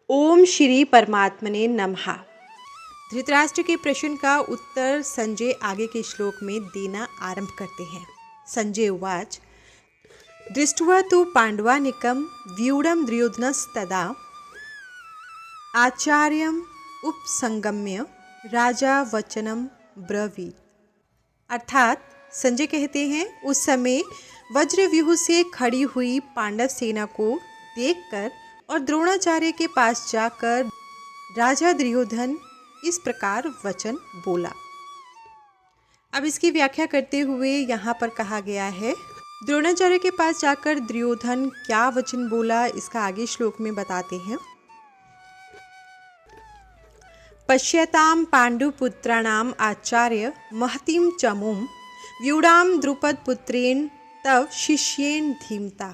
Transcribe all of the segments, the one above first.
ओम श्री परमात्मने नमः। धृतराष्ट्र के प्रश्न का उत्तर संजय आगे के श्लोक में देना आरंभ करते हैं। संजय उवाच दृष्ट्वा तु पांडवानिकं व्यूढं दुर्योधनस्तदा आचार्यम् उपसंगम्य राजा वचनम ब्रवीत। अर्थात संजय कहते हैं, उस समय वज्रव्यूह से खड़ी हुई पांडव सेना को देखकर और द्रोणाचार्य के पास जाकर राजा दुर्योधन इस प्रकार वचन बोला। अब इसकी व्याख्या करते हुए यहाँ पर कहा गया है, द्रोणाचार्य के पास जाकर दुर्योधन क्या वचन बोला, इसका आगे श्लोक में बताते हैं। पश्यताम पांडुपुत्राणाम आचार्य महतीम चमुं व्यूढां द्रुपदपुत्रेण तव शिष्येन धीमता।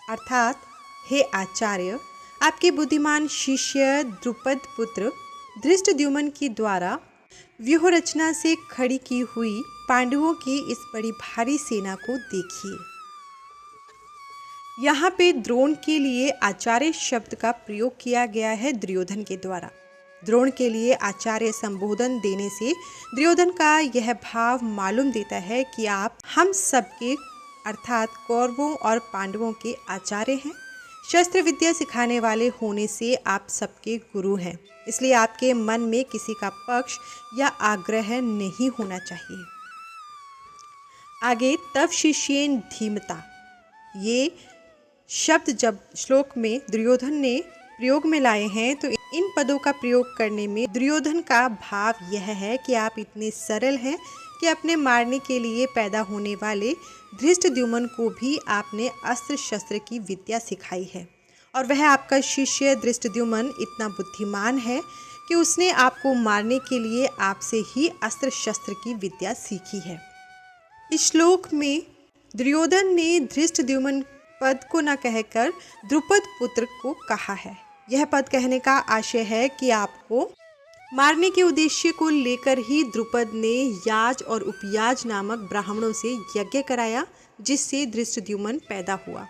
अर्थात हे आचार्य, आपके बुद्धिमान शिष्य द्रुपद पुत्र धृष्टद्युम्न के द्वारा व्यूह रचना से खड़ी की हुई पांडवों की इस बड़ी भारी सेना को देखिए। यहाँ पे द्रोण के लिए आचार्य शब्द का प्रयोग किया गया है दुर्योधन के द्वारा। द्रोण के लिए आचार्य संबोधन देने से दुर्योधन का यह भाव मालूम देता है कि आप हम सबके अर्थात कौरवों और पांडवों के आचार्य हैं। शस्त्र विद्या सिखाने वाले होने से आप सबके गुरु हैं, इसलिए आपके मन में किसी का पक्ष या आग्रह नहीं होना चाहिए। आगे तव शिष्येन धीमता, ये शब्द जब श्लोक में दुर्योधन ने प्रयोग में लाए हैं तो इन पदों का प्रयोग करने में दुर्योधन का भाव यह है कि आप इतने सरल हैं कि अपने मारने के लिए पैदा होने वाले धृष्टद्युम्न को भी आपने अस्त्र शस्त्र की विद्या सिखाई है, और वह आपका शिष्य धृष्टद्युम्न इतना बुद्धिमान है कि उसने आपको मारने के लिए आपसे ही अस्त्र शस्त्र की विद्या सीखी है। इस श्लोक में दुर्योधन ने धृष्टद्युम्न पद को न कहकर द्रुपद पुत्र को कहा है। यह पद कहने का आशय है कि आपको मारने के उद्देश्य को लेकर ही द्रुपद ने याज और उपयाज नामक ब्राह्मणों से यज्ञ कराया, जिससे धृष्टद्युम्न पैदा हुआ।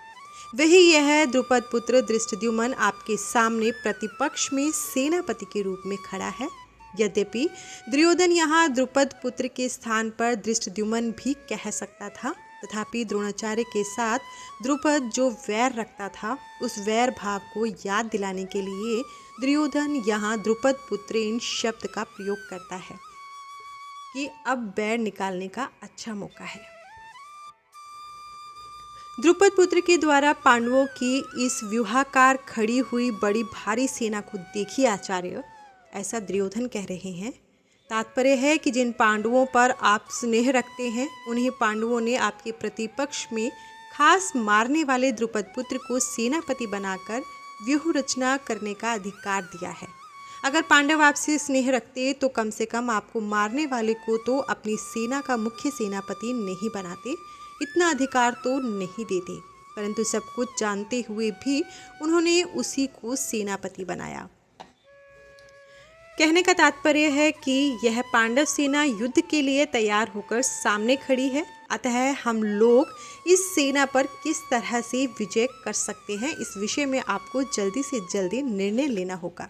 वही यह द्रुपद पुत्र धृष्टद्युम्न आपके सामने प्रतिपक्ष में सेनापति के रूप में खड़ा है। यद्यपि दुर्योधन यहाँ द्रुपद पुत्र के स्थान पर धृष्टद्युम्न भी कह सकता था, तथापि द्रोणाचार्य के साथ द्रुपद जो वैर रखता था, उस वैर भाव को याद दिलाने के लिए दुर्योधन यहाँ द्रुपद पुत्रेण शब्द का प्रयोग करता है कि अब वैर निकालने का अच्छा मौका है। द्रुपद पुत्र के द्वारा पांडवों की इस व्यूहाकार खड़ी हुई बड़ी भारी सेना को देखिए आचार्य, ऐसा दुर्योधन कह रहे हैं। तात्पर्य है कि जिन पांडवों पर आप स्नेह रखते हैं, उन्हीं पांडवों ने आपके प्रतिपक्ष में खास मारने वाले द्रुपद पुत्र को सेनापति बनाकर व्यूह रचना करने का अधिकार दिया है। अगर पांडव आपसे स्नेह रखते तो कम से कम आपको मारने वाले को तो अपनी सेना का मुख्य सेनापति नहीं बनाते, इतना अधिकार तो नहीं देते, परंतु सब कुछ जानते हुए भी उन्होंने उसी को सेनापति बनाया। कहने का तात्पर्य है कि यह पांडव सेना युद्ध के लिए तैयार होकर सामने खड़ी है, अतः हम लोग इस सेना पर किस तरह से विजय कर सकते हैं, इस विषय में आपको जल्दी से जल्दी निर्णय लेना होगा।